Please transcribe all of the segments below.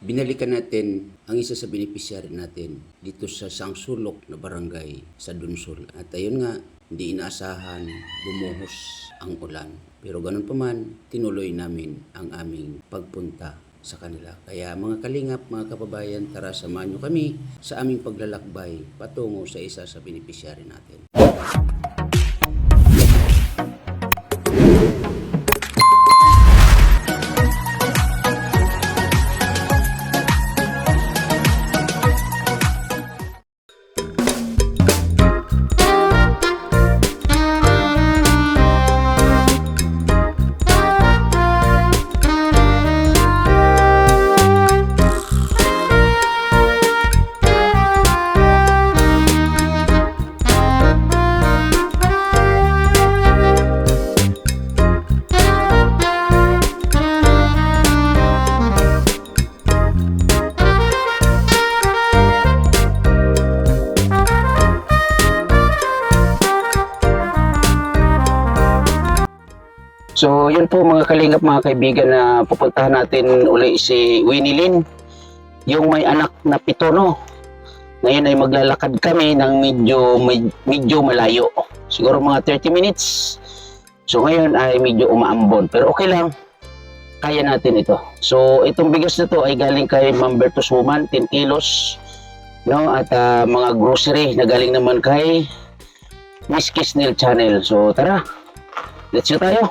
binalikan natin ang isa sa beneficiary natin dito sa Sangsulok na barangay sa Dunsol. At ayun nga, hindi inaasahan, bumuhos ang ulan. Pero ganun pa man, tinuloy namin ang aming pagpunta sa kanila. Kaya mga kalingap, mga kababayan, tara samahan nyo kami sa aming paglalakbay patungo sa isa sa beneficiary natin. So, yun po mga kalingap, mga kaibigan, na pupuntahan natin uli si Winnie Lynn, yung may anak na 7, no? Ngayon ay maglalakad kami ng medyo malayo. Siguro mga 30 minutes. So, ngayon ay medyo umaambon. Pero okay lang. Kaya natin ito. So, itong bigas na to ay galing kay Ma'am Bertus Woman, 10 kilos. No? At mga grocery na galing naman kay Miss Kisnel Channel. So, tara. Let's go tayo.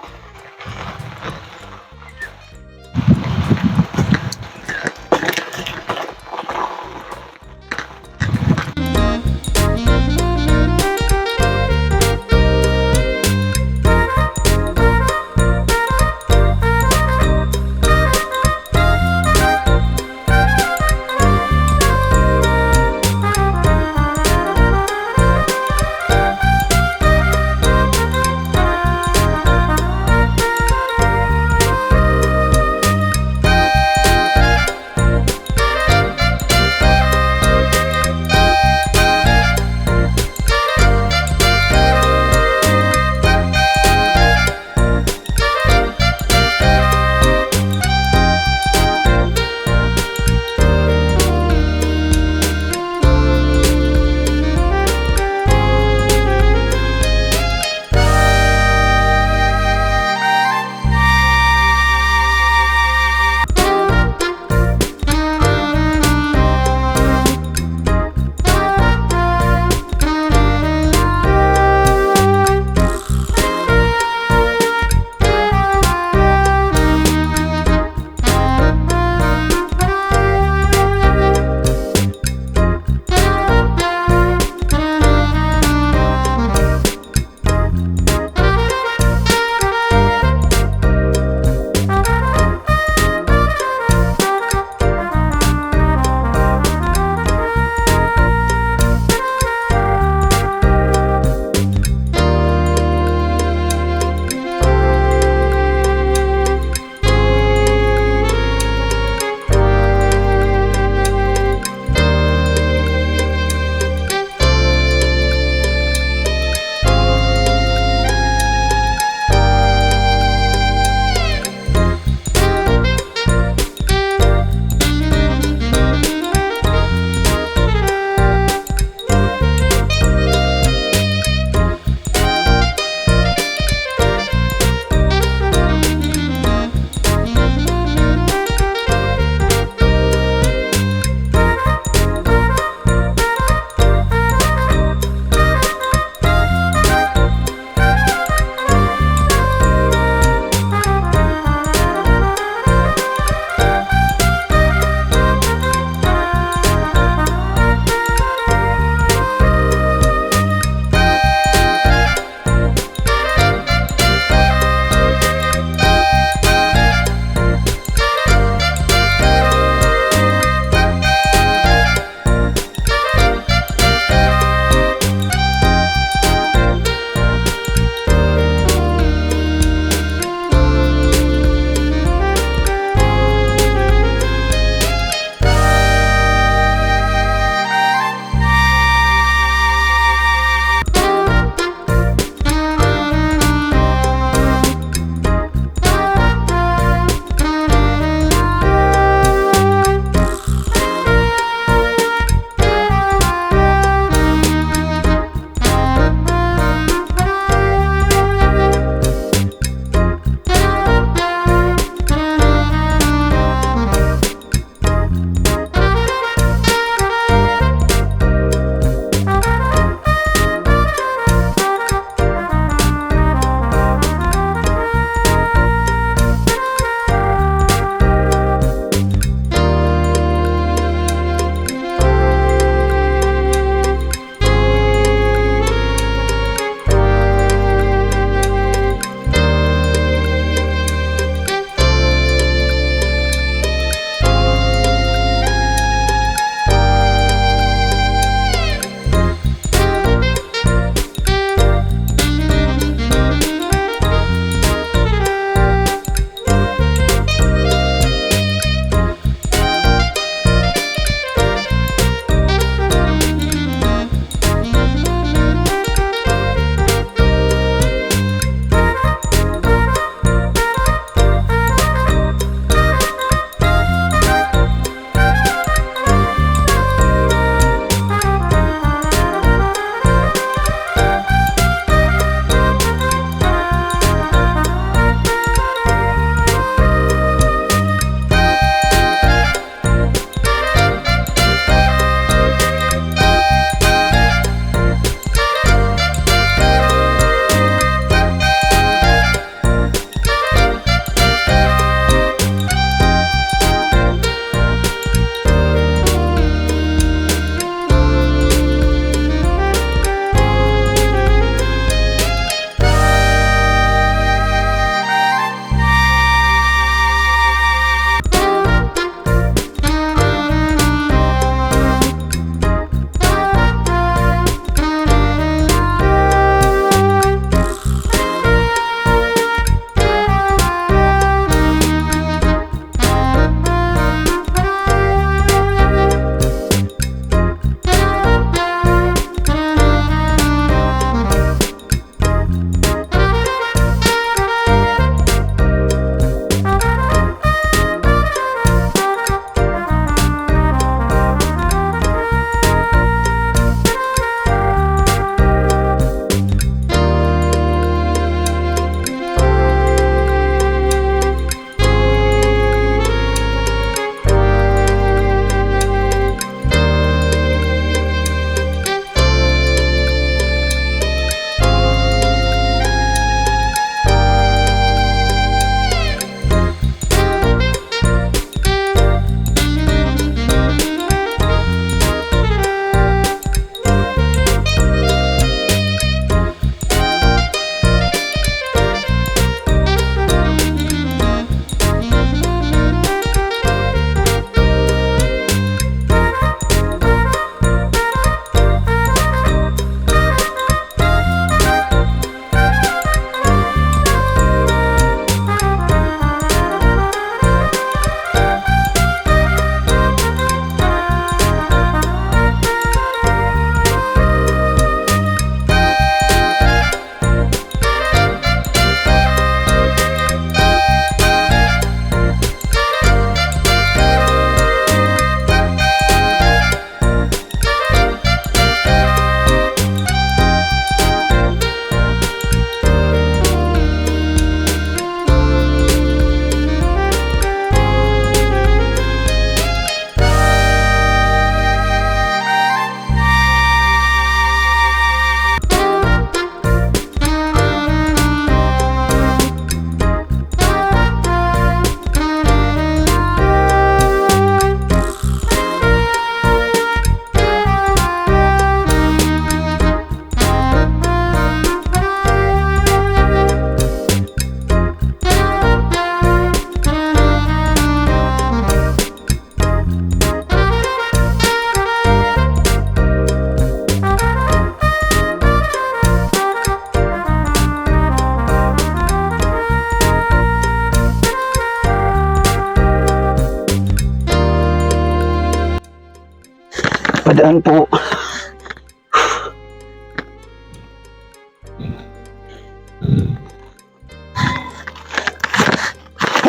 Padaan po.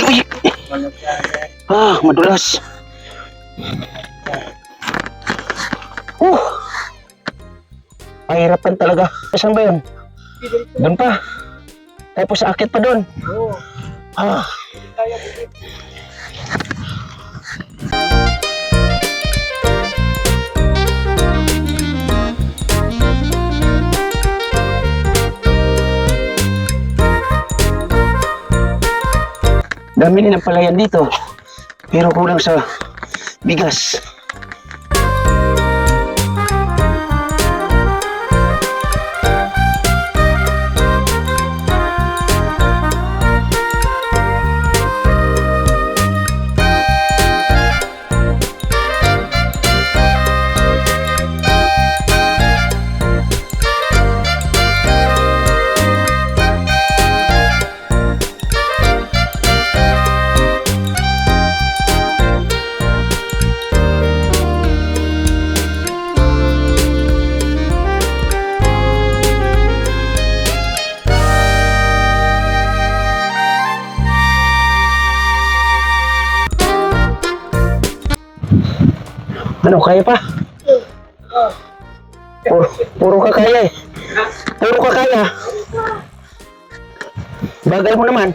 Uy! Madulas. Pahirapan talaga. Saan ba yun? Doon pa. Tapos akit pa doon. Oo. Ah. Kaya dito. Dami nilang palayan dito. Pero kulang sa bigas. Ano, kaya pa? Puro ka kaya eh. Puro ka kaya. Bagal mo naman.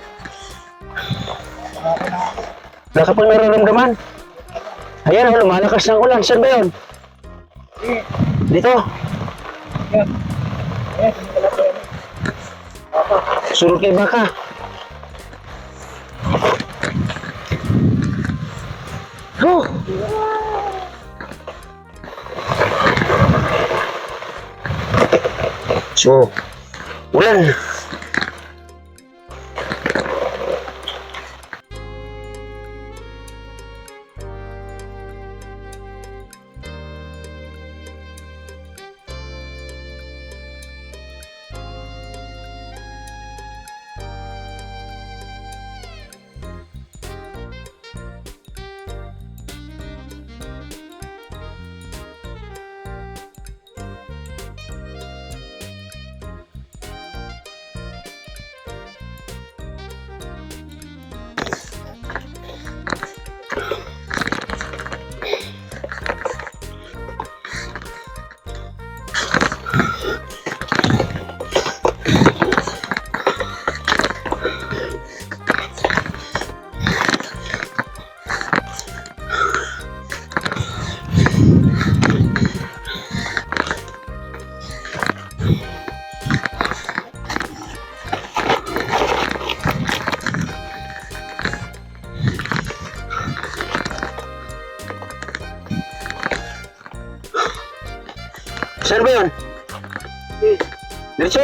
Wala ka pang nararamdaman. Ayan, lumalakas ng ulan. Saan ba yun? Dito. Sunod kay baka. Oh! So, ulan. Saan ba yun? Diretso.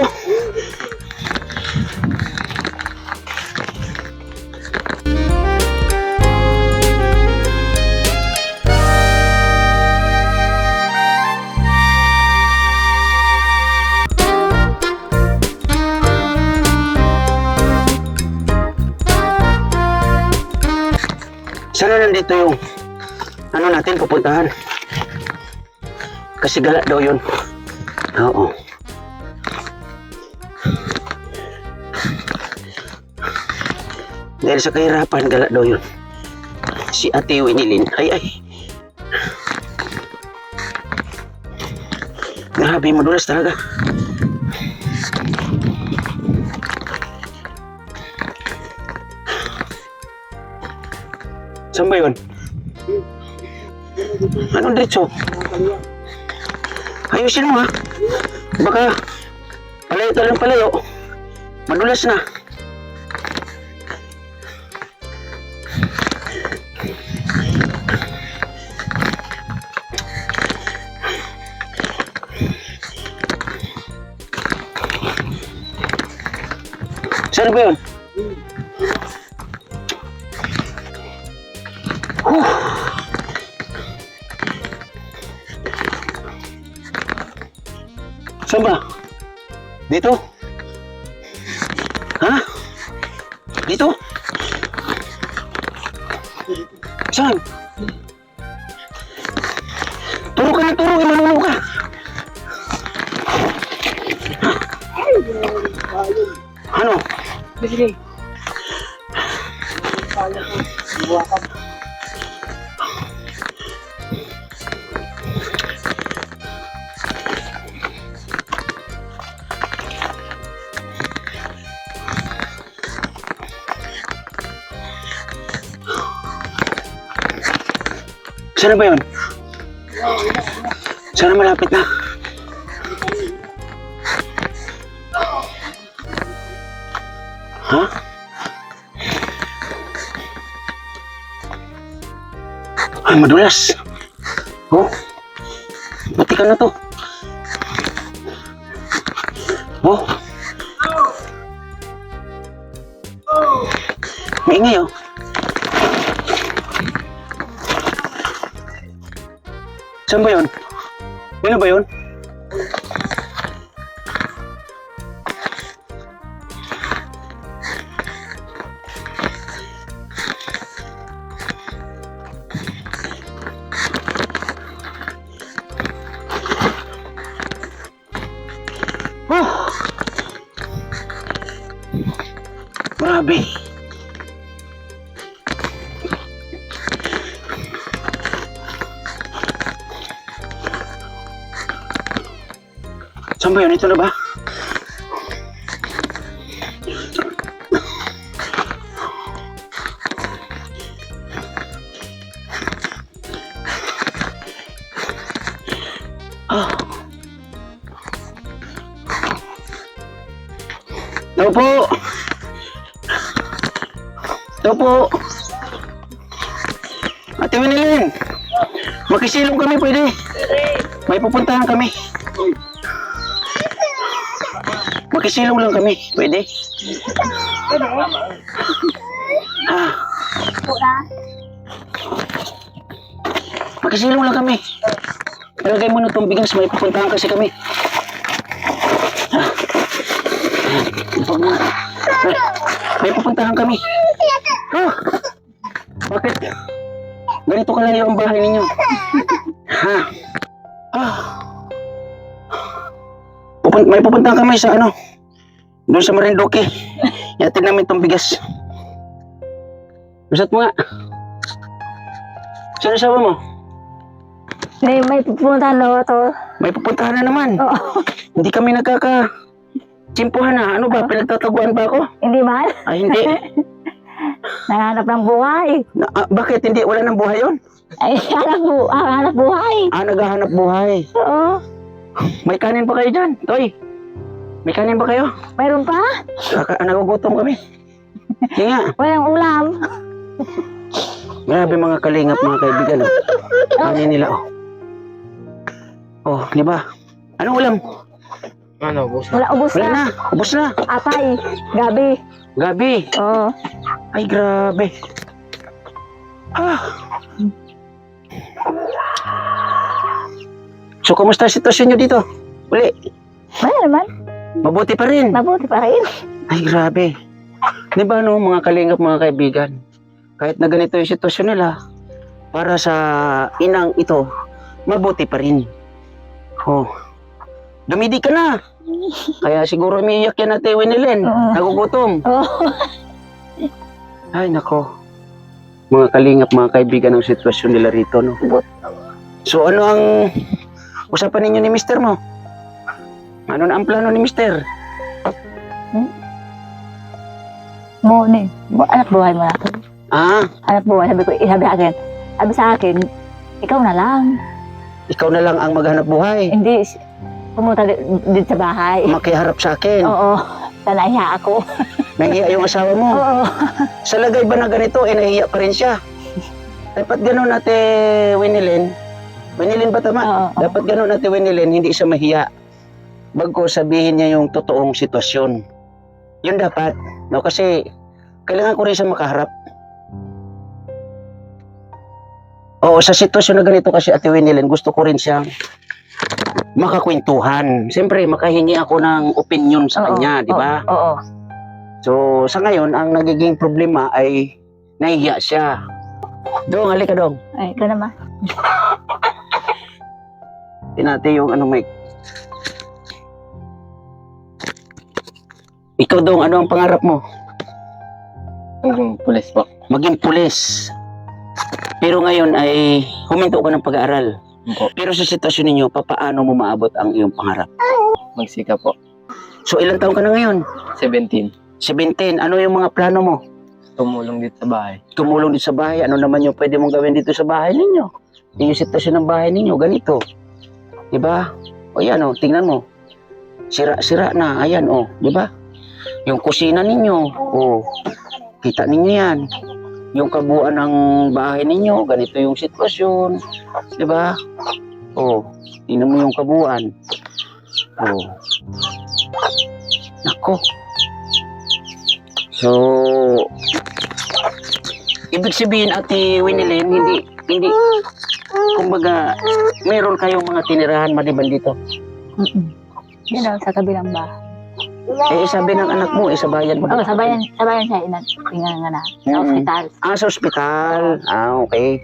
Sana nandito yung ano natin pupuntahan. Kasi gala daw yun. Oo. Dahil sa kahirapan, gala daw yun. Si Ate Winilin. Ay. Grabe, madulas talaga. Saan ba yun? Anong diretso? Ayusin mo ha. Baka palayo talang palayo. Madulas na. Saan ba yun? Saan ba? Dito? Ha? Dito? Saan? Turo ka na, turo sige. Kaya ko. Buwakan. Sana ba yun? Sana malapit na. Ha? Ay, madulas. Oh, pati ka na to. Oh. Maingay oh. Saan ba yun? Yun na ba yun? Oh! Grabe! Saan ba yun? Ito na ba? Ah. Ito po! Ito po! Ate Winilin! Makisilong kami pwede. May pupuntahan kami. Makisilong lang kami. Pwede? Ah. Makisilong lang kami. Palagay mo na itong bigas. May pupuntahan kasi kami. May pupuntahan kami. Ah. Bakit? Ganito kalayo ang bahay ninyo. Ha? Ah. May pupuntahan kami sa ano? Doon sa Marinduque. Ihatid namin itong bigas. Usat mo nga. Saan asawa mo? May pupuntahan na to. May pupuntahan na naman. Oo. Hindi kami nagkaka-tsimpuhan na. Ano ba? Pinagtataguan ba ako? Hindi man. Ay, hindi. Nanghanap ng buhay. Bakit? Hindi? Wala ng buhay yun? Ay, hanap buhay. Naghahanap buhay. Oo. May kanin ba kayo dyan? Toy, may kanin ba kayo? Mayroon pa? Nagugutom kami. Sige nga. Walang ulam. Grabe mga kalingap, mga kaibigan. Oh. Kanin nila, oh. Oh, di ba? Anong ulam? Ano, boss? Wala, ubos Wala na. na. Ubus na. Atay. Gabi. Gabi. Oo. Ay, grabe. Ah. So, kumusta ang sitwasyon nyo dito? Uli. Wala naman. Mabuti pa rin. Mabuti pa rin. Ay, grabe. Di ba, no, mga kalingap, mga kaibigan? Kahit na ganito yung sitwasyon nila, para sa inang ito, mabuti pa rin. Oh. Dumidi ka na. Kaya siguro umiiyak yan natin, Winilin. Nagugutom. Oo. Ay, nako. Mga kalingap, mga kaibigan ng sitwasyon nila rito, no? So, ano ang usapan ninyo ni mister mo? Ano na ang plano ni mister? Mo ni. Anak buhay mo na. Ah, Anak buhay. Sabi sa akin, ikaw na lang. ikaw na lang ang maghanap buhay. Hindi, pumunta dito sa bahay. Makiharap sa akin. Oo. Nahiya ako. Nahiya yung asawa mo. Oo. Sa lagay ba na ganito, nahiya pa rin siya. Dapat gano'n natin, Winilin. Winilin ba tama? Oo. Dapat gano'n natin, Winilin, hindi siya mahiya. Bago sabihin niya yung totoong sitwasyon. Yun dapat. No? Kasi, kailangan ko rin siya makaharap. Oo, sa sitwasyon na ganito kasi, Ate Winilin, gusto ko rin siyang makakwentuhan. Siyempre, makahingi ako ng opinion sa kanya, di ba? Oo. So, sa ngayon, ang nagiging problema ay nahihiya siya. Dong, halika dong. Ay, ikaw naman. Tinati yung ano, mic. Ikaw dong, ano ang pangarap mo? Yung pulis po. Maging pulis. Pero ngayon ay huminto ka ng pag-aaral. Po. Pero sa sitwasyon ninyo, papaano mo maabot ang iyong pangarap? Magsika po. So ilang taon ka na ngayon? 17. 17. Ano yung mga plano mo? Tumulong dito sa bahay. Tumulong dito sa bahay. Ano naman yung pwede mong gawin dito sa bahay ninyo? Yung sitwasyon ng bahay ninyo, ganito. Diba? O yan o, tingnan mo. Sira-sira na. Ayan o, diba? Yung kusina ninyo. O, kita ninyo yan. Yung kabuuan ng bahay ninyo, ganito yung sitwasyon. Diba? O, tingnan mo yung kabuuan. O. Nako. So, ibig sabihin, Ate Winilyn, hindi, kumbaga, meron kayong mga tinirahan maliban dito. Yun daw, sa kabilang bahay. Eh, sabi ng anak mo, sa bayan mo. Oo, sabayan siya pinanganak. Sa Mm. ospital. Sa ospital. Okay.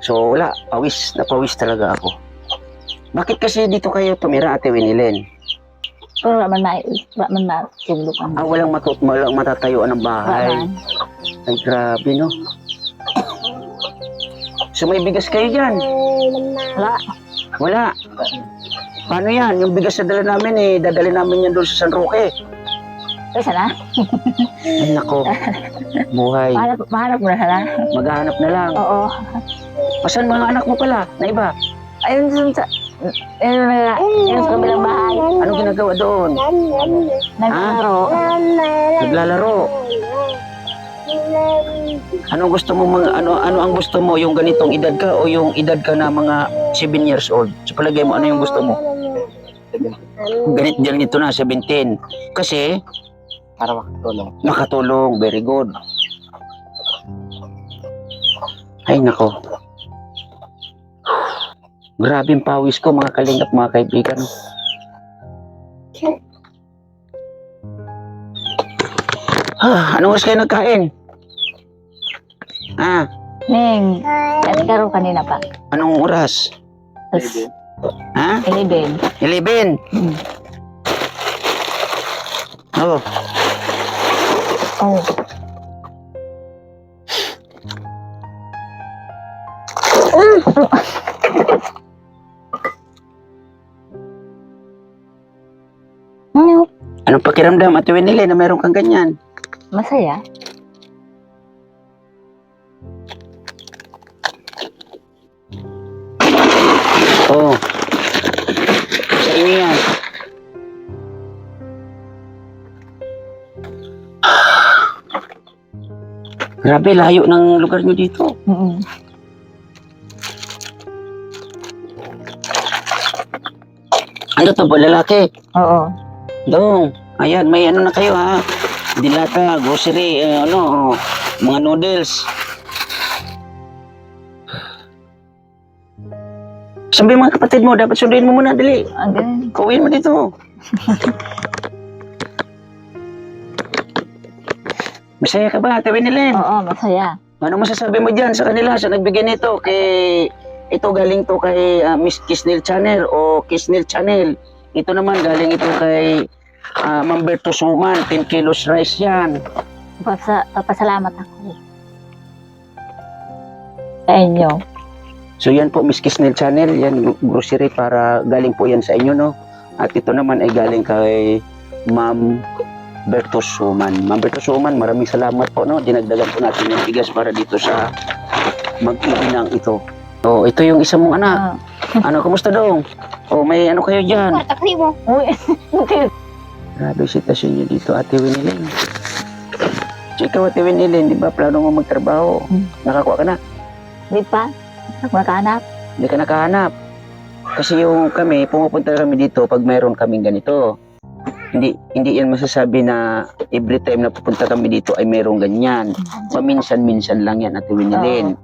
So, wala. Napawis talaga ako. Bakit kasi dito kayo tumira, Ate Winilyn? Pero waman matulukan. Walang matatayuan ng bahay. Waman. Ay, grabe, no? So, may bigas kayo dyan? Wala. Wala. Paano yan? Yung bigas na dala namin, dadali namin yan doon sa San Roque. Kasi na, Ay, nako. Buhay. mahanap mo na sana. Maghahanap na lang. Oo. Pasan mga anak mo pala, na iba? Ayun sa sa kabilang bahay. Anong ginagawa doon? Naglalaro. Naglalaro. Anong gusto mo ano ang gusto mo, yung ganitong edad ka o yung edad ka na mga 7 years old? Sa palagay mo, ano yung gusto mo? Ganito na, 17. Kasi Para makatulong. makatulong, very good. Ay nako. Grabe yung pawis ko, mga kalingap, mga kaibigan. Anong oras kayo nagkain? Ning, karo kanina pa. Anong oras? Tapos, 11. 11. Oh, Oh. anong pakiramdam, Ate Winnie, na meron kang ganyan? Masaya. Oh. Sa inyo yan. Grabe, layo ng lugar nyo dito. Ano to ba, lalaki? Oo. Dong, ayan, may ano na kayo ha. Dilata, grocery, mga noodles. Sabi mga kapatid mo, dapat sunduin mo muna, dali. Ang ganun. Kauwiin mo dito. Masaya ka ba, Ate Winilyn? Oo, masaya. Ano masasabi mo dyan sa kanila, sa nagbigay nito? Ito galing to kay Miss Kisnel Channel o Kisnel Channel. Ito naman galing ito kay Ma'am Berto Suman, 10 kilos rice yan. Papasalamat ako. Sa inyo. So yan po, Miss Kisnel Channel, yan grocery para galing po yan sa inyo, no? At ito naman ay galing kay Ma'am Berto Suman. Ma'am Berto Suman, maraming salamat po, no? Dinagdagan po natin yung bigas para dito sa mag-iinang ito. So, ito yung isa mong anak. Ano, kumusta dong? O, may ano kayo dyan? Takli mo. Uy, Grabe sitwasyon nyo dito, Ate Winilyn. So, ikaw, Ate Winilyn, di ba, plano mo magtrabaho? Nakakuha ka na? di pa. Makahanap. Hindi ka nakahanap. Kasi yung kami, pumupunta kami dito pag mayroon kaming ganito. Hindi yan masasabi na every time na pupunta kami dito ay mayroong ganyan. Paminsan-minsan lang yan, Ate Winilyn.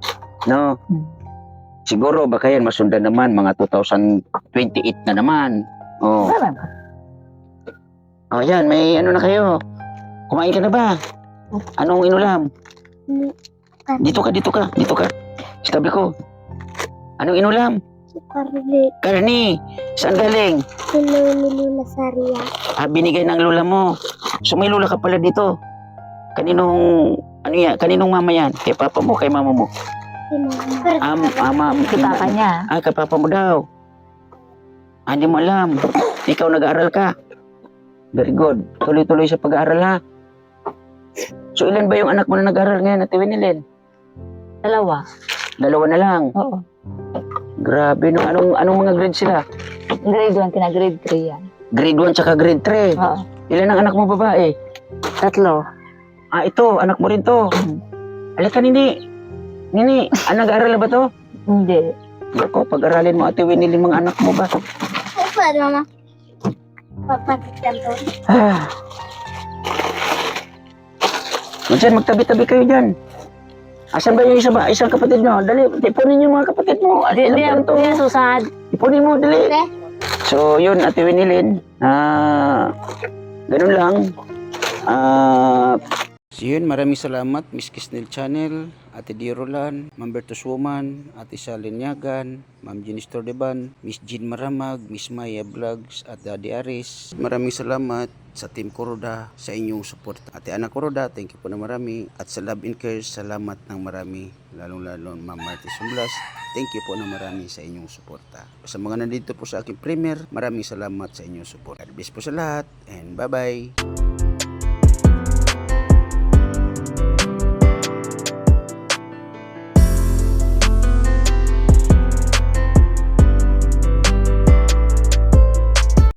No? Siguro baka yan masundan naman mga 2028 na naman. Oh. Oh, yan, may ano na kayo. Kumain ka na ba? Anong inulam? Dito ka. Sa tabi ko. Anong inulam? Karne, Karni. Saan galing? tulong ni Luna Saria. Binigay ng lula mo. So may lula ka pala dito. Kaninong Ano yan? Kaninong mama yan? Kay papa mo, kay mama mo? Si papa niya. Ay, kay papa mo daw. Hindi mo alam. Ikaw nag-aaral ka. Very good. Tuloy-tuloy sa pag-aaral ha. So ilan ba yung anak mo na nag-aaral ngayon, Ate Winilyn? 2. 2 na lang. Oo. Grabe, no? Anong mga grade sila? Grade 1, grade 3 yan. Grade 1 tsaka grade 3. Oo. Ilan ang anak mo babae? 3. Ito, anak mo rin to. Alika, Nini. Nini, nag-aaral na ba to? Hindi. Ako, pag-aralin mo, Ate Winilyn, mga anak mo ba? Pwede, mama. Papatikan to. Diyan, magtabi-tabi kayo dyan. Asan ba yung isang kapatid nyo? Dali, ipunin yung mga kapatid mo. Hindi, Ilan pa hindi rin to? susad. Ipunin mo, dali. Okay. So, yun, Ate Winilyn. Ganun lang. So yun, maraming salamat, Miss Kisnel Channel, Ate Dirolan, Ma'am Bertus Woman, Ate Salin Yagan, Ma'am Jenis Tordeban, Miss Jean Maramag, Miss Maya Vlogs, at Daddy Aris. Maraming salamat sa Team Kuroda sa inyong support. Ate Ana Kuroda, thank you po na marami. At sa Love and Care, salamat ng marami. Lalong-lalo Ma'am Marty Sumblas, thank you po na marami sa inyong suporta. Sa mga nandito po sa aking premiere, maraming salamat sa inyong support. God bless po sa lahat, and bye-bye!